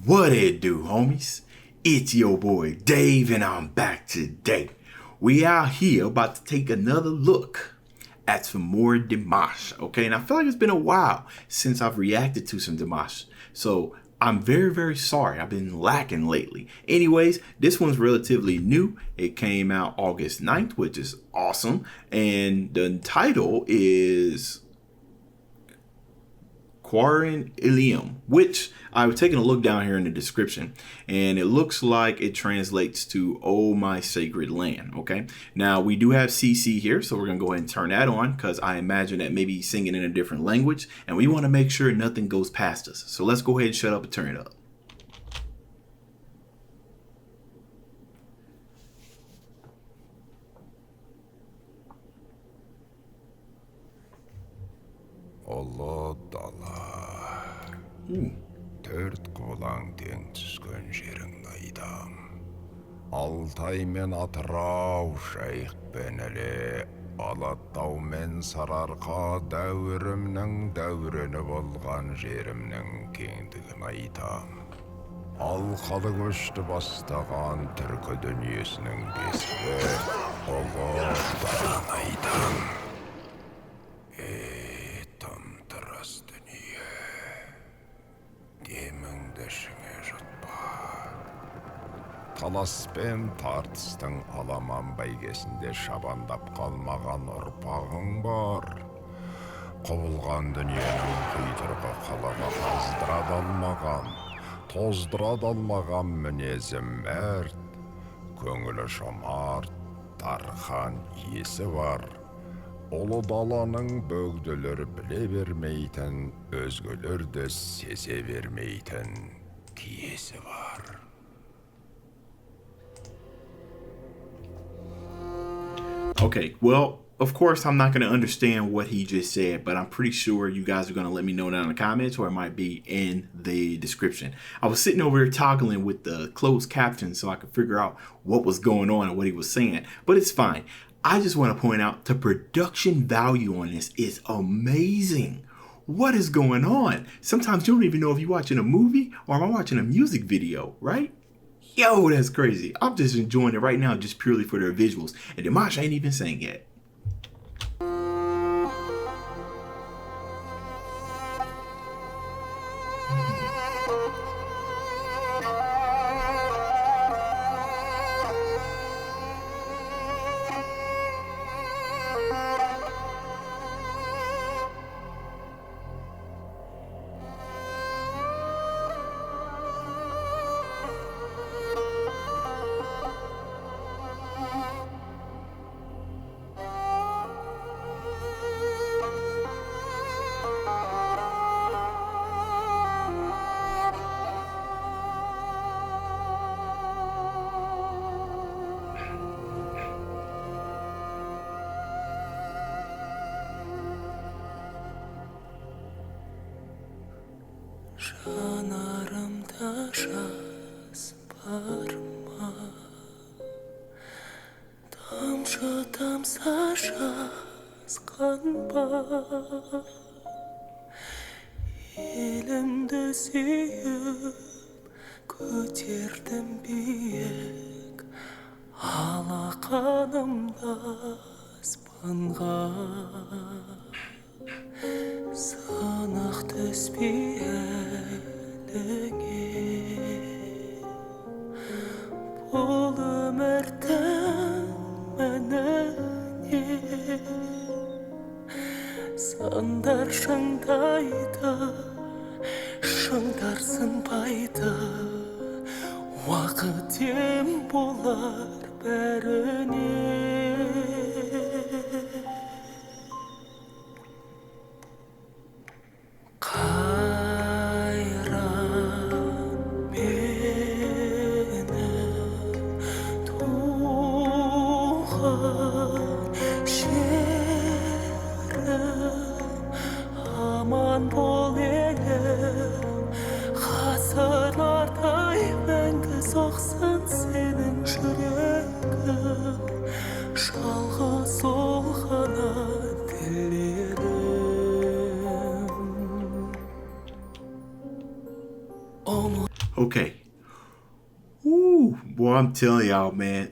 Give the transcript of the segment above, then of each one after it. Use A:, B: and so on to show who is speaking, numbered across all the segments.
A: What it do, homies? It's your boy Dave, and I'm back today. We out here about to take another look at some more Dimash, okay? And I feel like it's been a while since I've reacted to some Dimash, so I'm very, very sorry. I've been lacking lately. Anyways, this one's relatively new. It came out August 9th, which is awesome. And the title is Qairan Elim, which I was taking a look down here in the description, and it looks like it translates to "Oh my sacred land." Okay, now we do have CC here, so we're gonna go ahead and turn that on because I imagine that maybe he's singing in a different language, and we want to make sure nothing goes past us. So let's go ahead and shut up and turn it up.
B: Allah dala. Төрт қолаң тең түскен жерің айдам. Алтай мен Атырау, Шайх пен Іле, Алатау мен Сарыарқа дәуірімнің дәурені болған жерімнің кеңдігін айтам. Алқалы көшті бастаған түркі дүниесінің бесігі, ұлы дарын айтам. Тым-тырас дүние, деміңді ішіңе жұтпа. Талас пен тартыстың аламан бәйгесінде шабандап қалмаған ұрпағың бар. Құбылған дүниенің құйтырғы қалаға тоздыра алмаған мінезі мәрт, көңілі жомарт, тархан иесі бар. Ұлы даланың бөгделері біле бермейтін, өзгелерді сезе бермейтін киесі бар.
A: Okay, well, of course, I'm not going to understand what he just said, but I'm pretty sure you guys are going to let me know down in the comments, or it might be in the description. I was sitting over here toggling with the closed captions so I could figure out what was going on and what he was saying, but it's fine. I just want to point out the production value on this is amazing. What is going on? Sometimes you don't even know if you're watching a movie or am I watching a music video, right? Yo, that's crazy. I'm just enjoying it right now just purely for their visuals. And Dimash ain't even saying yet.
C: Жанарымда жас бар ма? Тамшы тамса жазған ба? Елімді сүйіп көтердім биік, алақанымда аспанға. Сынық түспей әліңе, бұл өмірдің мәніне. Сандар шыңдайды, шыңдар сынбайды, уақыт ем болар бәріне. Жалғыз
A: Boy, I'm telling y'all, man,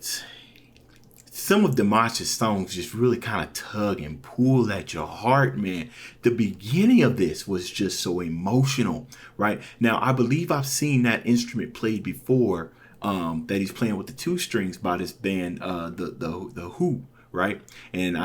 A: some of Dimash's songs just really kind of tug and pull at your heart, man. The beginning of this was just so emotional, right? Now, I believe I've seen that instrument played before, that he's playing with the 2 strings by this band, the Who, right? And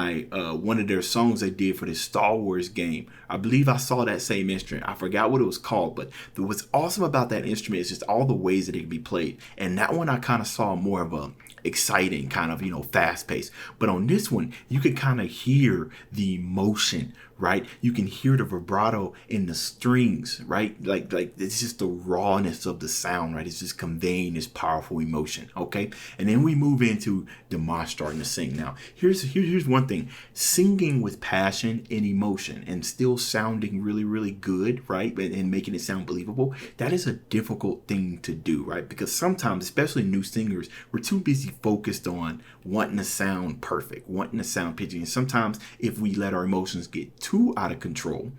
A: one of their songs they did for this Star Wars game, I believe I saw that same instrument. I forgot what it was called, but what's awesome about that instrument is just all the ways that it can be played. And that one I kind of saw more of a exciting kind of, fast paced. But on this one, you can kind of hear the emotion, right? You can hear the vibrato in the strings, right? Like it's just the rawness of the sound, right? It's just conveying this powerful emotion, okay? And then we move into Dimash starting to sing. Now, here's one thing. Singing with passion and emotion and still sounding really, really good, right? And making it sound believable, that is a difficult thing to do, right? Because sometimes, especially new singers, we're too busy focused on wanting to sound perfect, wanting to sound pitchy. And sometimes if we let our emotions get too out of control,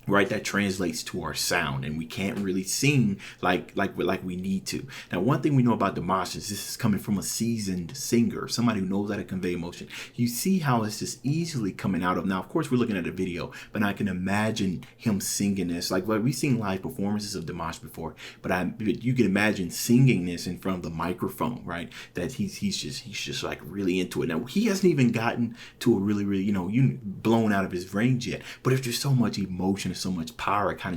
A: right, that translates to our sound and we can't really sing like we need to. Now, one thing we know about Dimash is this is coming from a seasoned singer, somebody who knows how to convey emotion. You see how it's just easily coming out of. Now, of course, we're looking at a video, but I can imagine him singing this. Like we've seen live performances of Dimash before, but you can imagine singing this in front of the microphone, right? That he's just like really into it. Now, he hasn't even gotten to a really, blown out of his range yet, but there's just so much emotion, so much power, it kind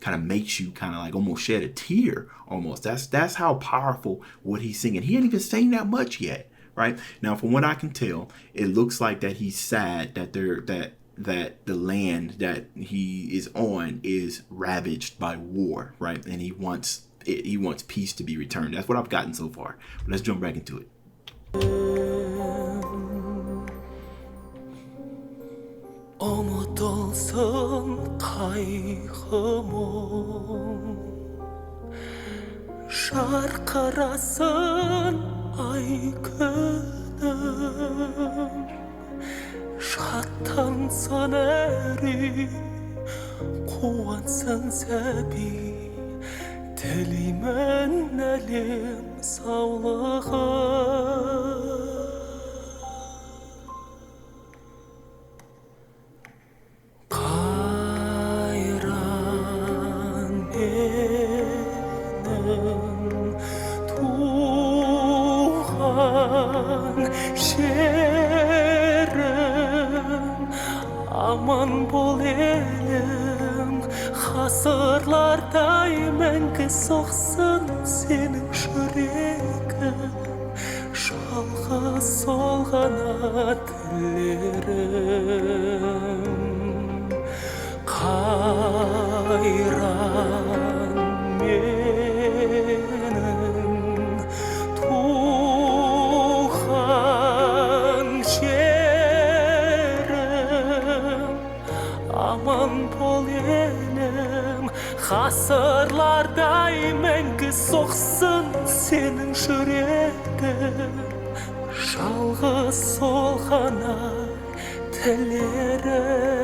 A: of makes you kind of like almost shed a tear almost. That's how powerful what he's singing. He ain't even saying that much yet, right? Now, from what I can tell, it looks like that he's sad that that the land that he is on is ravaged by war, right? And he wants peace to be returned. That's what I've gotten so far. But let's jump back into it.
C: Unutulsun kaygımın, şarkırasın ay günüm, şattansın eri, kuvansın sebi, dilimin elim sağlığı. Qairan Elim, tuğan şerim, aman bol elim, hasırlar daimen soğsun senin yüreğin, şalğız solğana dillerim. Qairan menin, tuğan şerim, aman bol elim, hasırlar daimen soğsun senin yüreğin, şalğız solğana tellerim.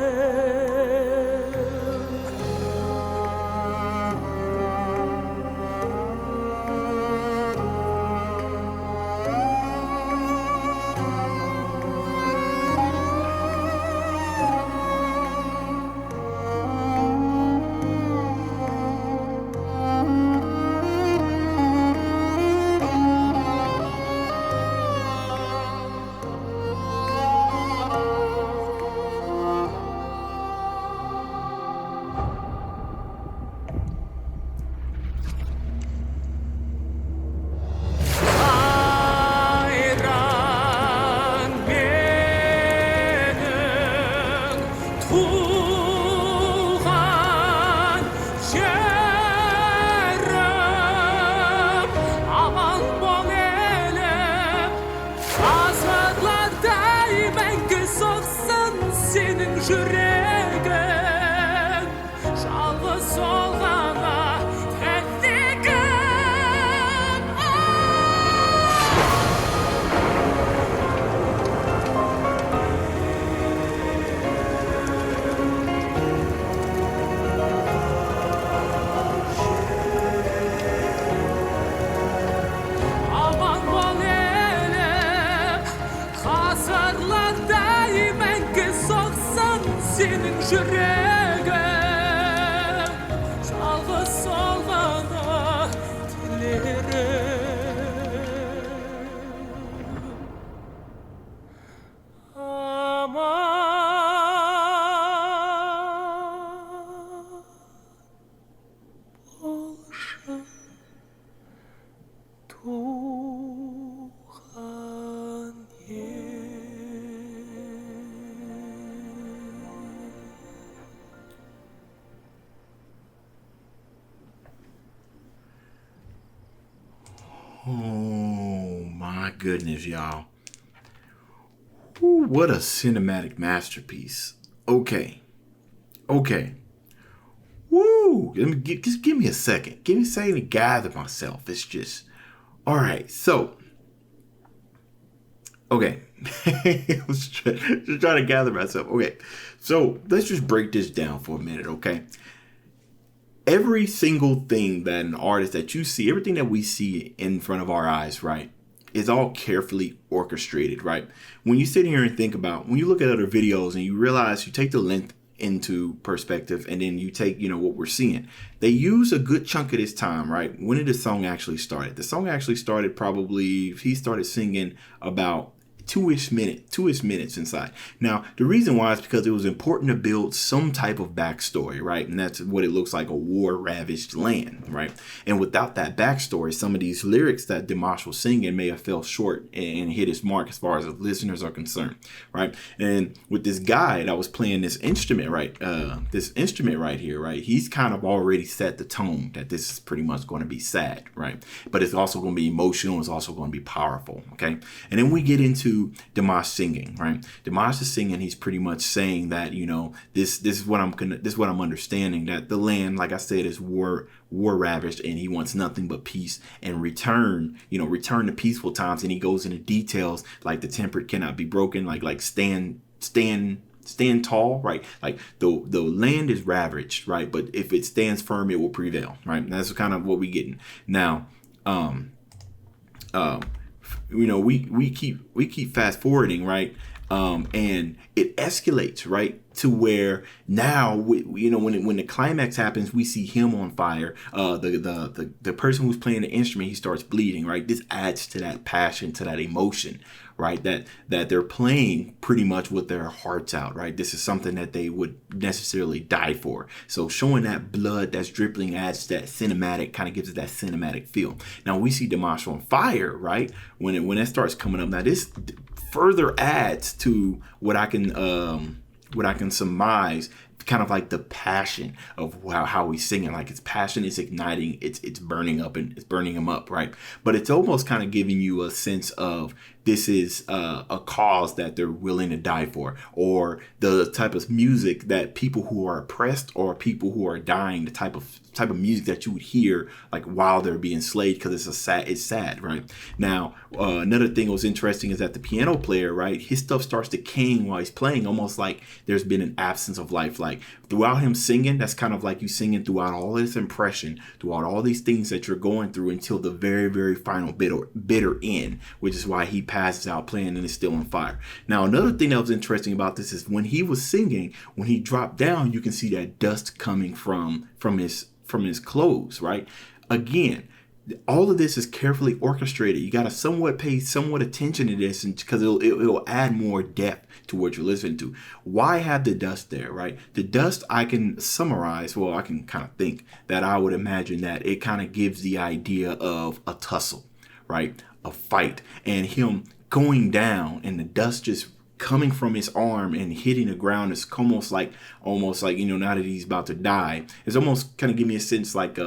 C: senin yüreğin Çalgı solgana dilerim Aman Bolşa Tuhan
A: Oh my goodness, y'all. Ooh, what a cinematic masterpiece. Okay. Woo! Just give me a second. Give me a second to gather myself. It's just... Alright, so... Okay. I was just trying to gather myself. Okay. So, let's just break this down for a minute, okay? Every single thing that an artist that you see, everything that we see in front of our eyes, right, is all carefully orchestrated, right? When you sit here and think about, when you look at other videos and you realize you take the length into perspective and then you take, what we're seeing, they use a good chunk of this time, right? When did the song actually start? The song actually started probably, he started singing about two-ish minutes inside. Now, the reason why is because it was important to build some type of backstory, right? And that's what it looks like, a war-ravaged land, right? And without that backstory, some of these lyrics that Dimash was singing may have fell short and hit his mark as far as the listeners are concerned, right? And with this guy that was playing this instrument, right? This instrument right here, right? He's kind of already set the tone that this is pretty much going to be sad, right? But it's also going to be emotional. It's also going to be powerful, okay? And then we get into Dimash singing, right? Dimash is singing. He's pretty much saying that, this is what I'm understanding, that the land, like I said, is war ravaged, and he wants nothing but peace and return to peaceful times. And he goes into details like the temper cannot be broken, like stand tall, right? Like the land is ravaged, right? But if it stands firm, it will prevail, right? And that's kind of what we're getting now. We keep fast forwarding, right? And it escalates, right, to where now, when the climax happens, we see him on fire. The person who's playing the instrument, he starts bleeding, right? This adds to that passion, to that emotion, right? That they're playing pretty much with their hearts out, right? This is something that they would necessarily die for. So showing that blood that's dripping adds that cinematic, kind of gives it that cinematic feel. Now we see Dimash on fire, right? When it starts coming up, now this further adds to what I can surmise, kind of like the passion of how he's singing. Like his passion is igniting, it's burning up, and it's burning him up, right? But it's almost kind of giving you a sense of this is a cause that they're willing to die for, or the type of music that people who are oppressed or people who are dying, the type of music that you would hear like while they're being enslaved, because it's sad, right? Now, another thing that was interesting is that the piano player, right, his stuff starts decaying while he's playing, almost like there's been an absence of life. Like throughout him singing, that's kind of like you singing throughout all this impression, throughout all these things that you're going through until the very, very final bitter end, which is why he passes out playing and is still on fire. Now, another thing that was interesting about this is when he was singing, when he dropped down, you can see that dust coming from his clothes, right? Again, all of this is carefully orchestrated. You got to somewhat pay attention to this, because it'll add more depth to what you're listening to. Why have the dust there, right? The dust, I can summarize, well, I can kind of think that I would imagine that it kind of gives the idea of a tussle, right? A fight, and him going down and the dust just coming from his arm and hitting the ground. Is almost like now that he's about to die, it's almost kind of give me a sense like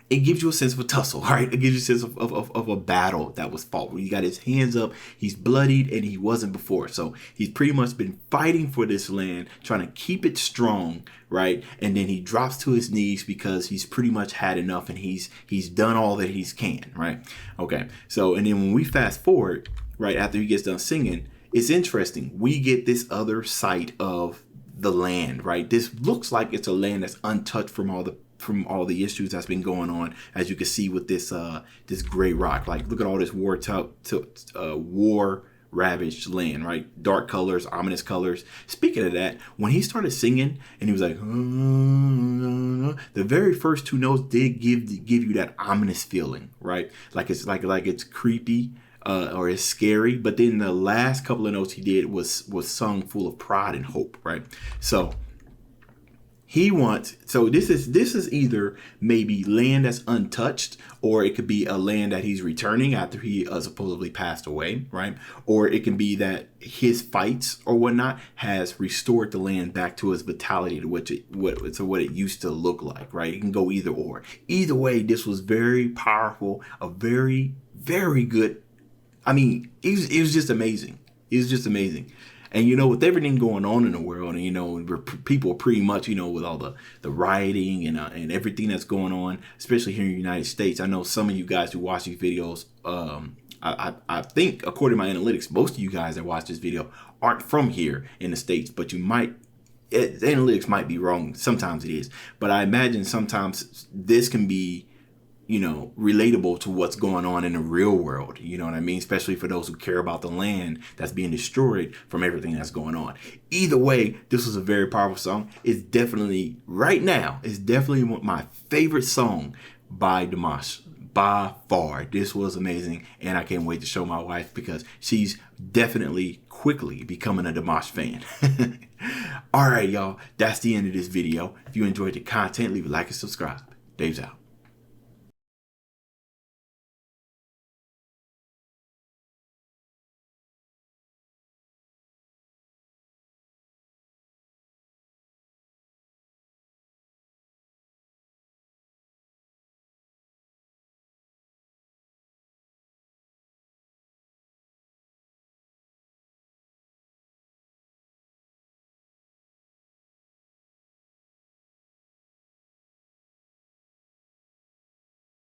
A: it gives you a sense of a tussle, right? It gives you a sense of a battle that was fought. When you got his hands up, he's bloodied, and he wasn't before. So he's pretty much been fighting for this land, trying to keep it strong, right? And then he drops to his knees because he's pretty much had enough, and he's done all that he can, right? Okay. So, and then when we fast forward, right after he gets done singing, it's interesting. We get this other side of the land, right? This looks like it's a land that's untouched from all the issues that's been going on, as you can see with this gray rock. Like, look at all this war ravaged land, right? Dark colors, ominous colors. Speaking of that, when he started singing and he was like, the very first two notes did give you that ominous feeling, right? Like it's creepy or it's scary. But then the last couple of notes he did was sung full of pride and hope, right? So this is either maybe land that's untouched, or it could be a land that he's returning after he supposedly passed away, right? Or it can be that his fights or whatnot has restored the land back to its vitality, to what it used to look like, right? It can go either or. Either way, this was very powerful, a very, very good. I mean, it was just amazing. It was just amazing. And, with everything going on in the world, and, people pretty much, with all the rioting and everything that's going on, especially here in the United States. I know some of you guys who watch these videos, I think, according to my analytics, most of you guys that watch this video aren't from here in the States, but the analytics might be wrong. Sometimes it is. But I imagine sometimes this can be, relatable to what's going on in the real world. You know what I mean? Especially for those who care about the land that's being destroyed from everything that's going on. Either way, this was a very powerful song. It's definitely, right now, it's definitely my favorite song by Dimash. By far. This was amazing. And I can't wait to show my wife, because she's definitely quickly becoming a Dimash fan. All right, y'all. That's the end of this video. If you enjoyed the content, leave a like and subscribe. Dave's out.